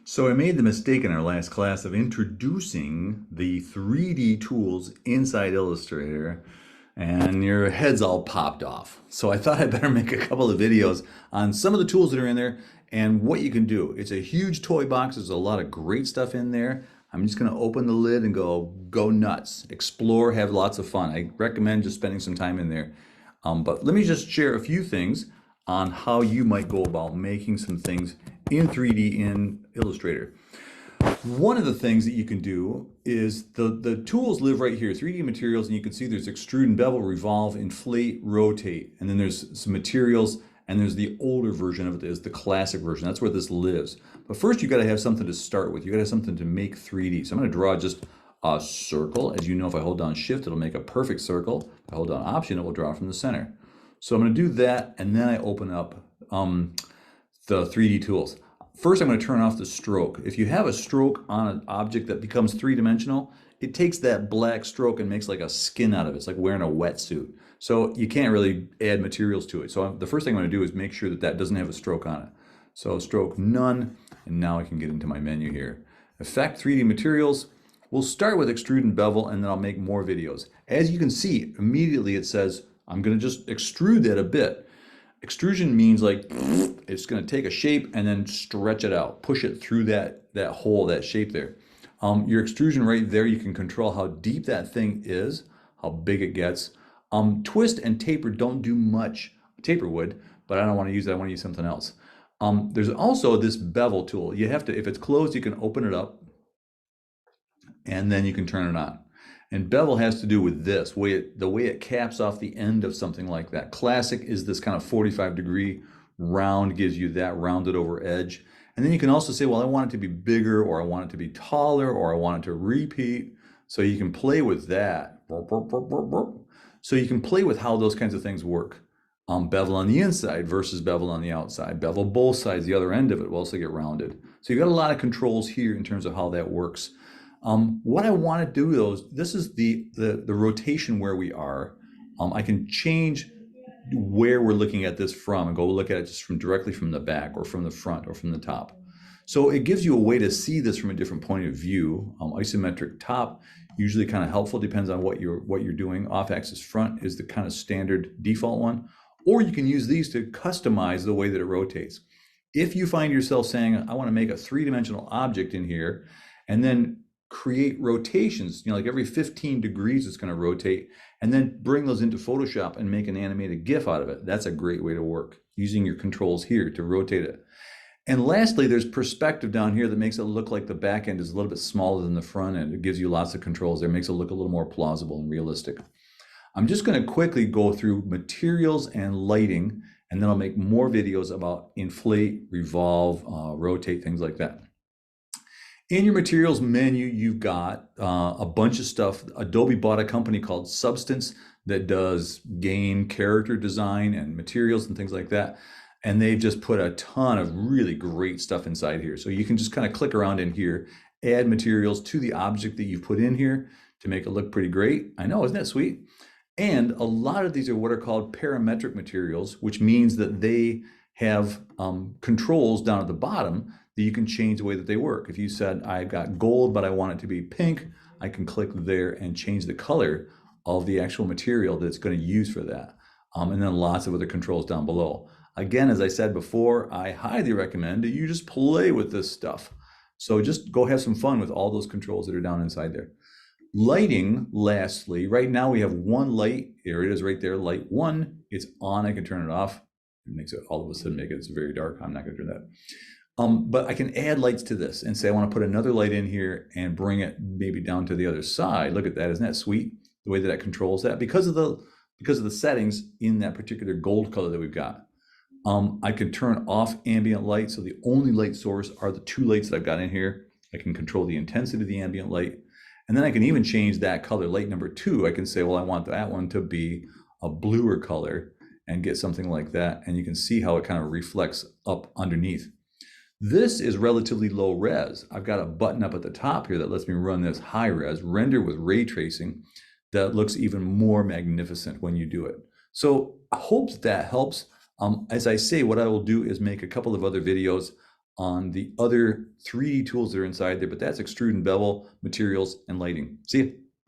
So I made the mistake in our last class of introducing the 3D tools inside Illustrator, and your head's all popped off. So I thought I'd better make a couple of videos on some of the tools that are in there and what you can do. It's a huge toy box. There's a lot of great stuff in there. I'm just going to open the lid and go nuts, explore, have lots of fun. I recommend just spending some time in there. But let me just share a few things on how you might go about making some things in 3D in Illustrator. One of the things that you can do is the tools live right here, 3D materials, and you can see there's extrude and bevel, revolve, inflate, rotate, and then there's some materials, and there's the older version of it is the classic version. That's where this lives. But first you got to have something to start with. You got to have something to make 3D. So I'm going to draw just a circle. As you know, if I hold down shift, it'll make a perfect circle. If I hold down option, it will draw from the center. So I'm going to do that, and then I open up the 3D tools. First, I'm going to turn off the stroke. If you have a stroke on an object that becomes three-dimensional, it takes that black stroke and makes like a skin out of it. It's like wearing a wetsuit. So you can't really add materials to it. So the first thing I'm going to do is make sure that that doesn't have a stroke on it. So stroke none, and now I can get into my menu here. Effect 3D materials. We'll start with extrude and bevel, and then I'll make more videos. As you can see, immediately it says, I'm going to just extrude that a bit. Extrusion means like it's going to take a shape and then stretch it out, push it through that hole, that shape there. Your extrusion right there, you can control how deep that thing is, how big it gets. Twist and taper don't do much. Taper would, but I don't want to use that. I want to use something else. There's also this bevel tool. You have to, if it's closed, you can open it up and then you can turn it on. And bevel has to do with this, the way it caps off the end of something like that. Classic is this kind of 45-degree round, gives you that rounded over edge. And then you can also say, well, I want it to be bigger, or I want it to be taller, or I want it to repeat. So you can play with that. So you can play with how those kinds of things work. Bevel on the inside versus bevel on the outside. Bevel both sides, the other end of it will also get rounded. So you've got a lot of controls here in terms of how that works. What I want to do though is, this is the rotation where we are. I can change where we're looking at this from and go look at it just from directly from the back or from the front or from the top. So it gives you a way to see this from a different point of view. Isometric top, usually kind of helpful, depends on what you're doing. Off axis front is the kind of standard default one, or you can use these to customize the way that it rotates. If you find yourself saying, I want to make a three-dimensional object in here, and then create rotations, like every 15 degrees it's going to rotate, and then bring those into Photoshop and make an animated GIF out of it. That's a great way to work, using your controls here to rotate it. And lastly, there's perspective down here that makes it look like the back end is a little bit smaller than the front end. It gives you lots of controls there, makes it look a little more plausible and realistic. I'm just going to quickly go through materials and lighting, and then I'll make more videos about inflate, revolve, rotate, things like that. In your materials menu, you've got a bunch of stuff. Adobe bought a company called Substance that does game character design and materials and things like that. And they've just put a ton of really great stuff inside here. So you can just kind of click around in here, add materials to the object that you've put in here to make it look pretty great. I know, isn't that sweet? And a lot of these are what are called parametric materials, which means that they have controls down at the bottom that you can change the way that they work. If you said, I've got gold, but I want it to be pink, I can click there and change the color of the actual material that it's going to use for that. And then lots of other controls down below. Again, as I said before, I highly recommend that you just play with this stuff. So just go have some fun with all those controls that are down inside there. Lighting, lastly, right now we have one light. Here it is right there, light one. It's on, I can turn it off. It makes it all of a sudden make it very dark. I'm not going to do that. But I can add lights to this and say I want to put another light in here and bring it maybe down to the other side. Look at that, isn't that sweet? The way that it controls that because of the settings in that particular gold color that we've got. I can turn off ambient light, so the only light source are the two lights that I've got in here. I can control the intensity of the ambient light, and then I can even change that color. Light number 2, I can say, well, I want that one to be a bluer color and get something like that, and you can see how it kind of reflects up underneath. This is relatively low res. I've got a button up at the top here that lets me run this high res, render with ray tracing, that looks even more magnificent when you do it. So I hope that helps. As I say, what I will do is make a couple of other videos on the other 3D tools that are inside there, but that's Extrude and Bevel, materials, and lighting. See ya.